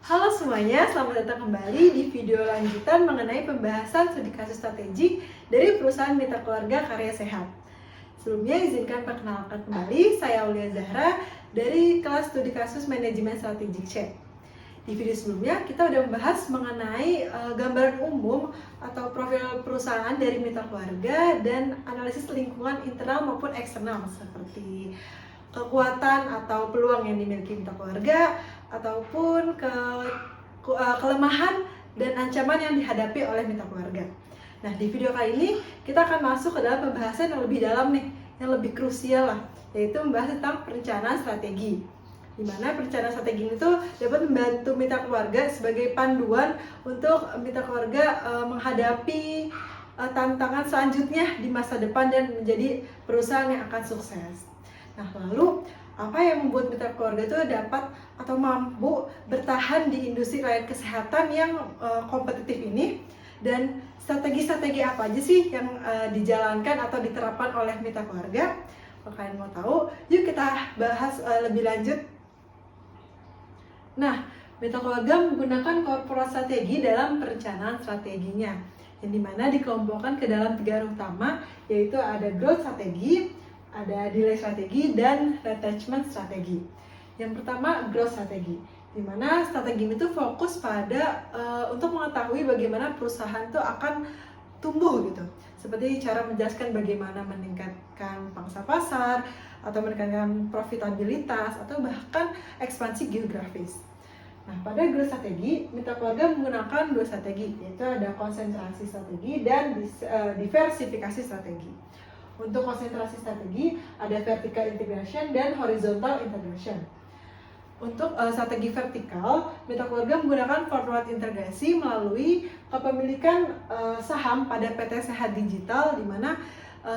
Halo semuanya, selamat datang kembali di video lanjutan mengenai pembahasan studi kasus strategik dari perusahaan Mitra Keluarga Karya Sehat. Sebelumnya izinkan perkenalkan kembali, saya Aulia Zahra dari kelas studi kasus manajemen strategik C. Di video sebelumnya kita udah membahas mengenai gambaran umum atau profil perusahaan dari Mitra Keluarga dan analisis lingkungan internal maupun eksternal seperti kekuatan atau peluang yang dimiliki Mitra Keluarga ataupun kelemahan dan ancaman yang dihadapi oleh Mitra Keluarga. Nah, di video kali ini kita akan masuk ke dalam pembahasan yang lebih dalam nih, yang lebih krusial lah, yaitu membahas tentang perencanaan strategi. Di mana perencanaan strategi itu dapat membantu Mitra Keluarga sebagai panduan untuk Mitra Keluarga menghadapi tantangan selanjutnya di masa depan dan menjadi perusahaan yang akan sukses. Nah, lalu apa yang membuat Mitra Keluarga itu dapat atau mampu bertahan di industri layanan kesehatan yang kompetitif ini, dan strategi-strategi apa aja sih yang dijalankan atau diterapkan oleh Mitra Keluarga? Kalau kalian mau tahu, yuk kita bahas lebih lanjut. Nah, Mitra Keluarga menggunakan corporate strategi dalam perencanaan strateginya, yang dimana dikelompokkan ke dalam 3 area utama, yaitu ada growth strategi, ada delay strategi, dan retrenchment strategi. Yang pertama, growth strategi, di mana strategi itu fokus pada untuk mengetahui bagaimana perusahaan itu akan tumbuh gitu. Seperti cara menjelaskan bagaimana meningkatkan pangsa pasar, atau meningkatkan profitabilitas, atau bahkan ekspansi geografis. Nah, pada growth strategi, Mitra Keluarga menggunakan 2 strategi, yaitu ada konsentrasi strategi dan diversifikasi strategi. Untuk konsentrasi strategi, ada vertical integration dan horizontal integration. Untuk strategi vertikal, Mitra Keluarga menggunakan forward integrasi melalui kepemilikan saham pada PT Sehat Digital, di mana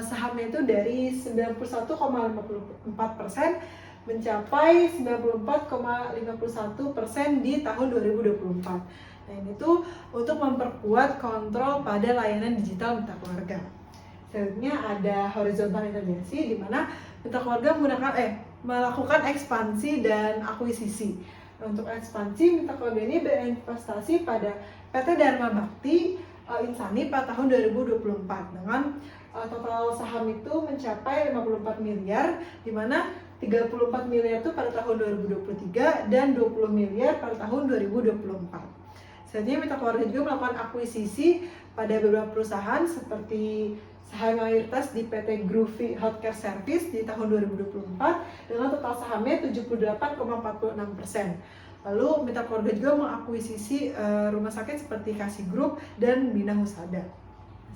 sahamnya itu dari 91,54% mencapai 94,51% di tahun 2024. Nah, ini tuh untuk memperkuat kontrol pada layanan digital Mitra Keluarga. Selanjutnya ada horizontal integrasi, di mana Mitra Keluarga melakukan ekspansi dan akuisisi. Untuk ekspansi, Mitra Keluarga ini berinvestasi pada PT Dharma Bakti Insani pada tahun 2024 dengan total saham itu mencapai 54 miliar, di mana 34 miliar itu pada tahun 2023 dan 20 miliar pada tahun 2024. Selanjutnya, Mitra Keluarga juga melakukan akuisisi pada beberapa perusahaan seperti saham mayoritas di PT Groovy Healthcare Service di tahun 2024 dengan total sahamnya 78,46%. Lalu Mitra Keluarga juga mengakuisisi rumah sakit seperti Kasih Group dan Bina Husada.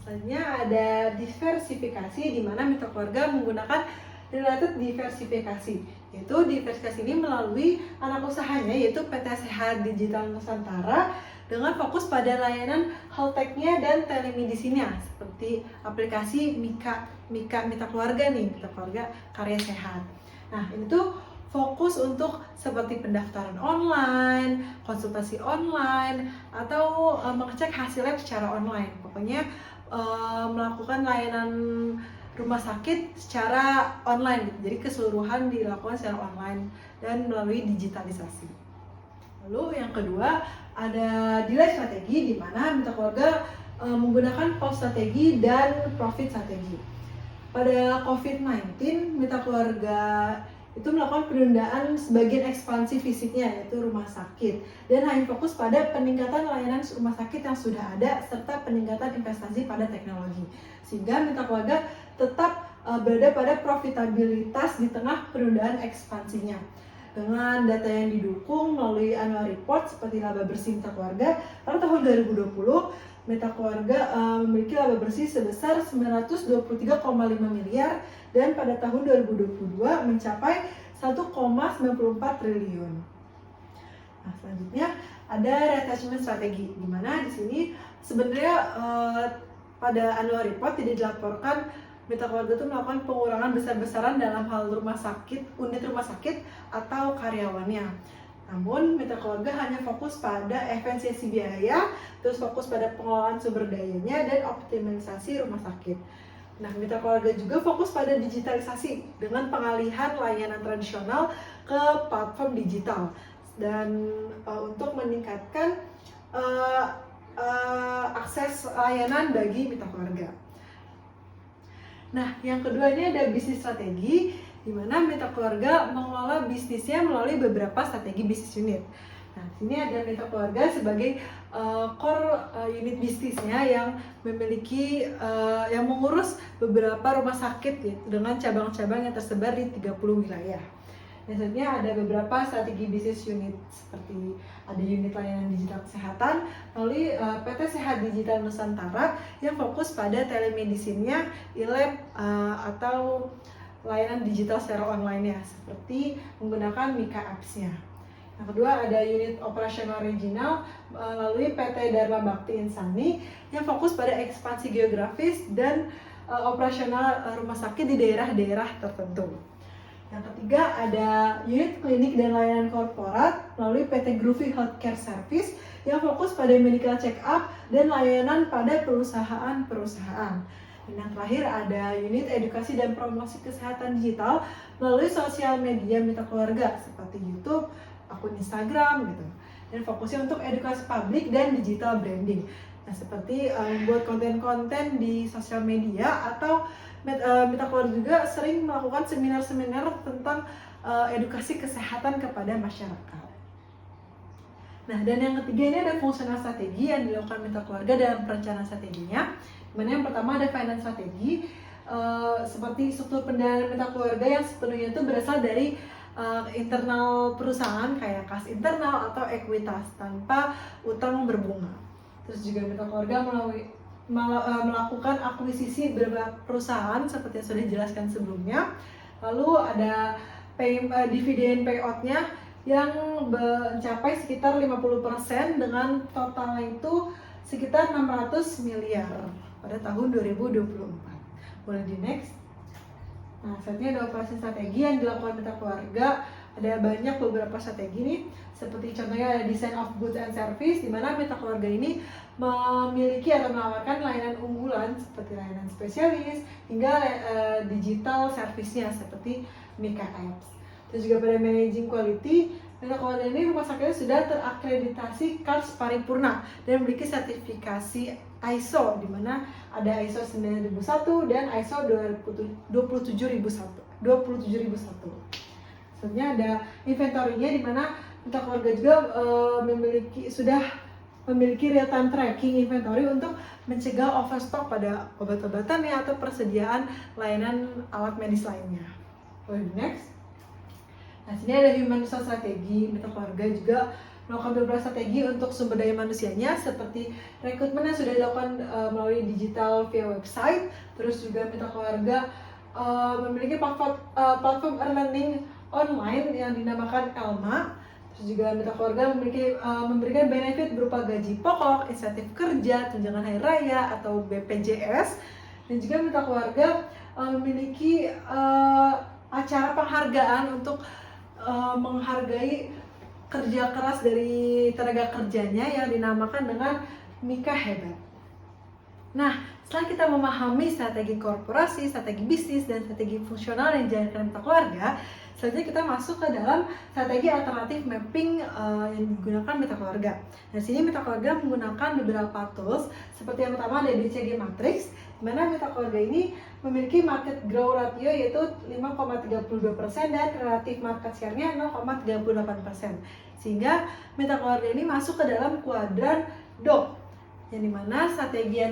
Selanjutnya ada diversifikasi, di mana Mitra Keluarga menggunakan related diversifikasi, yaitu diversifikasi ini melalui anak usahanya, yaitu PT Sehat Digital Nusantara, dengan fokus pada layanan health tech-nya dan telemedicine-nya, seperti aplikasi Mika Mitra Keluarga nih, Mitra Keluarga Karya Sehat. Nah, ini tuh fokus untuk seperti pendaftaran online, konsultasi online, atau mengecek hasil lab secara online. Pokoknya melakukan layanan rumah sakit secara online gitu. Jadi keseluruhan dilakukan secara online dan melalui digitalisasi. Lalu yang kedua ada delay strategi, di mana Mitra Keluarga menggunakan cost strategi dan profit strategi. Pada COVID-19, Mitra Keluarga itu melakukan penundaan sebagian ekspansi fisiknya, yaitu rumah sakit, dan hanya fokus pada peningkatan layanan rumah sakit yang sudah ada serta peningkatan investasi pada teknologi, sehingga Mitra Keluarga tetap berada pada profitabilitas di tengah penundaan ekspansinya. Dengan data yang didukung melalui annual report seperti laba bersih Mitra Keluarga pada tahun 2020, Mitra Keluarga memiliki laba bersih sebesar 923,5 miliar, dan pada tahun 2022 mencapai 1,94 triliun. Nah, selanjutnya ada retrenchment strategi, di mana di sini sebenarnya pada annual report tidak dilaporkan Mitra Keluarga itu melakukan pengurangan besar-besaran dalam hal rumah sakit, unit rumah sakit, atau karyawannya. Namun, Mitra Keluarga hanya fokus pada efisiensi biaya, terus fokus pada pengelolaan sumber dayanya, dan optimalisasi rumah sakit. Nah, Mitra Keluarga juga fokus pada digitalisasi dengan pengalihan layanan tradisional ke platform digital, dan untuk meningkatkan akses layanan bagi mitra keluarga. Nah, yang kedua ini ada bisnis strategi, di mana mitra keluarga mengelola bisnisnya melalui beberapa strategi bisnis unit. Nah, sini ada mitra keluarga sebagai core unit bisnisnya yang memiliki yang mengurus beberapa rumah sakit gitu, dengan cabang-cabang yang tersebar di 30 wilayah. Biasanya ada beberapa strategi bisnis unit, seperti ada unit layanan digital kesehatan melalui PT Sehat Digital Nusantara yang fokus pada telemedicine-nya, e-lab atau layanan digital secara online ya, seperti menggunakan Mika Apps-nya. Yang kedua ada unit operasional regional melalui PT Dharma Bakti Insani yang fokus pada ekspansi geografis dan operasional rumah sakit di daerah-daerah tertentu. Yang ketiga ada unit klinik dan layanan korporat melalui PT Groovy Healthcare Service yang fokus pada medical check up dan layanan pada perusahaan-perusahaan. Dan yang terakhir ada unit edukasi dan promosi kesehatan digital melalui sosial media mitra keluarga seperti YouTube, akun Instagram gitu. Dan fokusnya untuk edukasi publik dan digital branding. Nah, seperti membuat konten-konten di sosial media atau mitra keluarga juga sering melakukan seminar-seminar tentang edukasi kesehatan kepada masyarakat. Nah, dan yang ketiga ini ada fungsional strategi yang dilakukan mitra keluarga dalam perencanaan strateginya. Dimana yang pertama ada finance strategi, seperti struktur pendanaan mitra keluarga yang sepenuhnya itu berasal dari internal perusahaan kayak kas internal atau ekuitas tanpa utang berbunga. Terus juga mitra keluarga melakukan akuisisi beberapa perusahaan seperti yang sudah dijelaskan sebelumnya. Lalu ada dividen payout-nya yang mencapai sekitar 50% dengan totalnya itu sekitar 600 miliar pada tahun 2024. Boleh di next. Nah, selanjutnya ada operasi strategi yang dilakukan mitra keluarga. Ada banyak beberapa strategi nih, seperti contohnya ada design of goods and service, di mana mitra keluarga ini memiliki atau menawarkan layanan unggulan seperti layanan spesialis hingga digital service-nya seperti Mika Apps. Terus juga pada managing quality, mitra keluarga ini rumah sakitnya sudah terakreditasi KARS paripurna dan memiliki sertifikasi ISO, di mana ada ISO 9001 dan ISO 27001. Selanjutnya ada inventory-nya, di mana mitra keluarga juga sudah memiliki real time tracking inventory untuk mencegah overstock pada obat-obatannya atau persediaan layanan alat medis lainnya. Next. Nah, sini ada human resource strategi. Mitra keluarga juga melakukan beberapa strategi untuk sumber daya manusianya, seperti rekrutmen yang sudah dilakukan melalui digital via website. Terus juga mitra keluarga memiliki platform e-learning online yang dinamakan Elma. Terus juga mitra keluarga memberikan benefit berupa gaji pokok, insentif kerja, tunjangan hari raya atau BPJS. Dan juga mitra keluarga memiliki acara penghargaan untuk menghargai kerja keras dari tenaga kerjanya yang dinamakan dengan Mika Hebat. Nah, setelah kita memahami strategi korporasi, strategi bisnis, dan strategi fungsional yang dijalankan mitra keluarga, selanjutnya kita masuk ke dalam strategi alternatif mapping yang digunakan mitra keluarga. Nah, sini mitra keluarga menggunakan beberapa tools, seperti yang pertama ada DCG Matrix, di mana mitra keluarga ini memiliki market growth ratio yaitu 5,32% dan relative market share-nya 0,38%. Sehingga mitra keluarga ini masuk ke dalam kuadran DOP, yang dimana strategi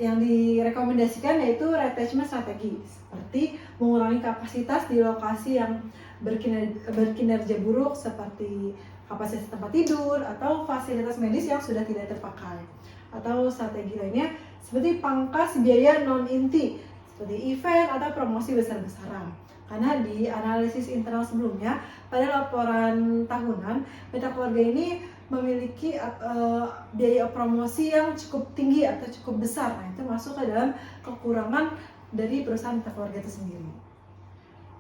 yang direkomendasikan yaitu retention strategi, seperti mengurangi kapasitas di lokasi yang berkinerja buruk seperti kapasitas tempat tidur atau fasilitas medis yang sudah tidak terpakai. Atau strategi lainnya seperti pangkas biaya non-inti seperti event atau promosi besar-besaran. Karena di analisis internal sebelumnya pada laporan tahunan, mitra keluarga ini memiliki biaya promosi yang cukup tinggi atau cukup besar. Nah, itu masuk ke dalam kekurangan dari perusahaan mitra keluarga itu sendiri.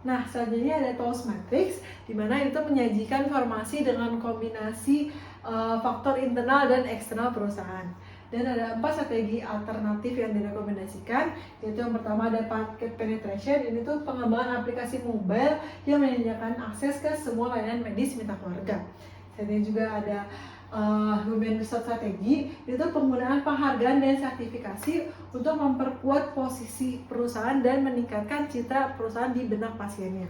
Nah, selanjutnya ada tools matrix, di mana itu menyajikan informasi dengan kombinasi faktor internal dan eksternal perusahaan. Dan ada 4 strategi alternatif yang direkomendasikan, yaitu yang pertama ada market penetration. Ini tuh pengembangan aplikasi mobile yang menyediakan akses ke semua layanan medis Mita Keluarga. Selanjutnya juga ada human resource strategi, itu penggunaan penghargaan dan sertifikasi untuk memperkuat posisi perusahaan dan meningkatkan citra perusahaan di benak pasiennya.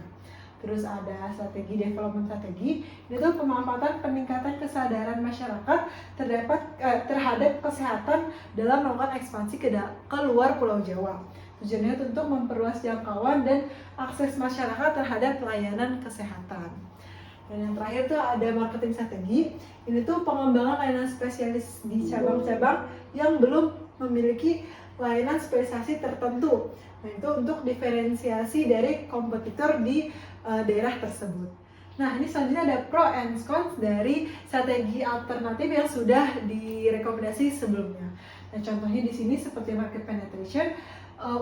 Terus ada strategi development strategi, itu pemanfaatan peningkatan kesadaran masyarakat terhadap kesehatan dalam melakukan ekspansi ke luar Pulau Jawa. Tujuannya untuk memperluas jangkauan dan akses masyarakat terhadap layanan kesehatan. Dan yang terakhir tuh ada marketing strategi. Ini tuh pengembangan layanan spesialis di cabang-cabang yang belum memiliki layanan spesialisasi tertentu. Nah, itu untuk diferensiasi dari kompetitor di daerah tersebut. Nah, ini selanjutnya ada pro and cons dari strategi alternatif yang sudah direkomendasi sebelumnya. Nah, contohnya di sini seperti market penetration,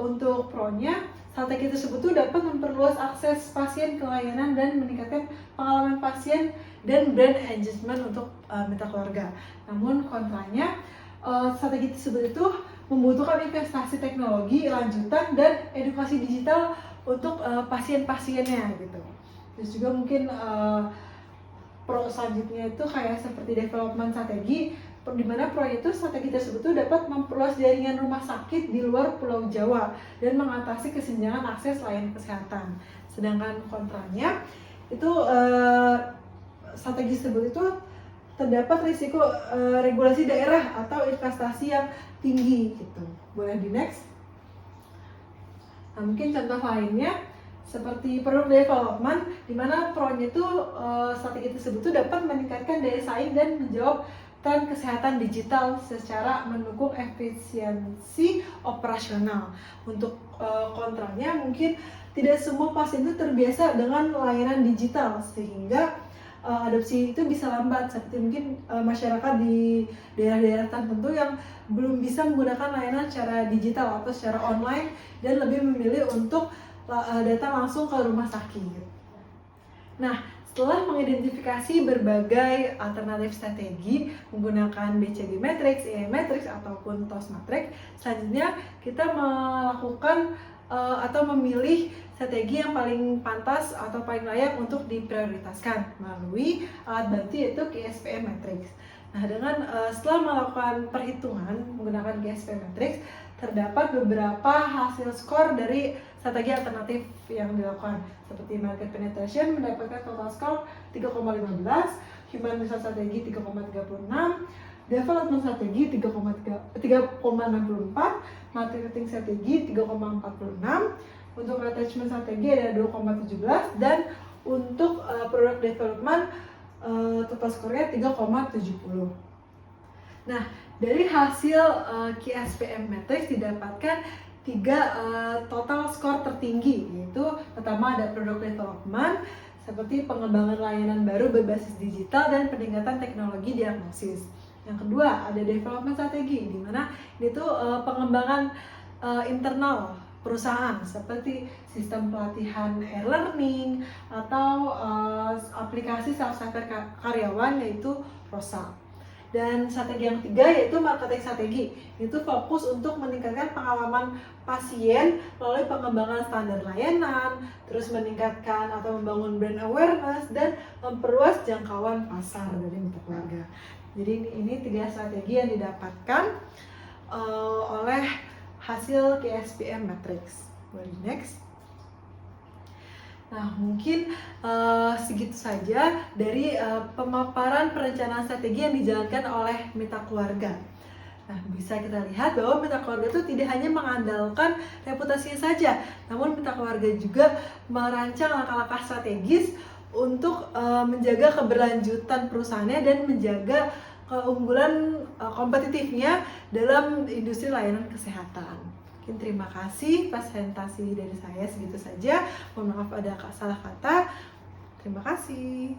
untuk pro-nya, strategi tersebut tuh dapat memperluas akses pasien ke layanan dan meningkatkan pengalaman pasien dan brand engagement untuk Mita Keluarga. Namun kontranya, strategi tersebut itu membutuhkan investasi teknologi lanjutan dan edukasi digital untuk pasien-pasiennya gitu. Terus juga mungkin pro selanjutnya itu kayak seperti development strategi, di mana proyek itu strategi tersebut itu dapat memperluas jaringan rumah sakit di luar Pulau Jawa dan mengatasi kesenjangan akses layanan kesehatan. Sedangkan kontranya itu strategi tersebut itu terdapat risiko regulasi daerah atau investasi yang tinggi gitu. Boleh di next. Nah, mungkin contoh lainnya seperti product development, di mana pro-nya itu strategi tersebut itu dapat meningkatkan daya saing dan menjawab tren kesehatan digital secara mendukung efisiensi operasional. Untuk kontranya mungkin tidak semua pasien itu terbiasa dengan layanan digital sehingga adopsi itu bisa lambat, seperti mungkin masyarakat di daerah-daerah tertentu yang belum bisa menggunakan layanan secara digital atau secara online dan lebih memilih untuk datang langsung ke rumah sakit. Nah, setelah mengidentifikasi berbagai alternatif strategi menggunakan BCG Matrix, EE Matrix, ataupun TOS Matrix, selanjutnya kita melakukan atau memilih strategi yang paling pantas atau paling layak untuk diprioritaskan melalui alat bantu yaitu GSPM Matrix. Nah, dengan setelah melakukan perhitungan menggunakan GSPM Matrix, terdapat beberapa hasil skor dari strategi alternatif yang dilakukan, seperti market penetration mendapatkan total skor 3,15, human resource strategi 3,36, development strategi 3,64, marketing strategi 3,46, untuk attachment strategi ada 2,17, dan untuk product development total skornya 3,70. Nah, dari hasil QSPM Matrix didapatkan 3 total skor tertinggi, yaitu pertama ada product development seperti pengembangan layanan baru berbasis digital dan peningkatan teknologi diagnosis. Yang kedua ada development strategi, di mana itu pengembangan internal perusahaan seperti sistem pelatihan e-learning atau aplikasi self-service karyawan yaitu ROSA. Dan strategi yang ketiga yaitu marketing strategi, itu fokus untuk meningkatkan pengalaman pasien melalui pengembangan standar layanan, terus meningkatkan atau membangun brand awareness dan memperluas jangkauan pasar dari Mita Keluarga. Jadi ini 3 strategi yang didapatkan oleh hasil KSPM Matrix. Boleh next. Nah, mungkin segitu saja dari pemaparan perencanaan strategi yang dijalankan oleh Mita Keluarga. Nah, bisa kita lihat bahwa Mita Keluarga itu tidak hanya mengandalkan reputasinya saja, namun Mita Keluarga juga merancang langkah-langkah strategis untuk menjaga keberlanjutan perusahaannya dan menjaga keunggulan kompetitifnya dalam industri layanan kesehatan. Mungkin terima kasih, presentasi dari saya segitu saja. Mohon maaf ada salah kata. Terima kasih.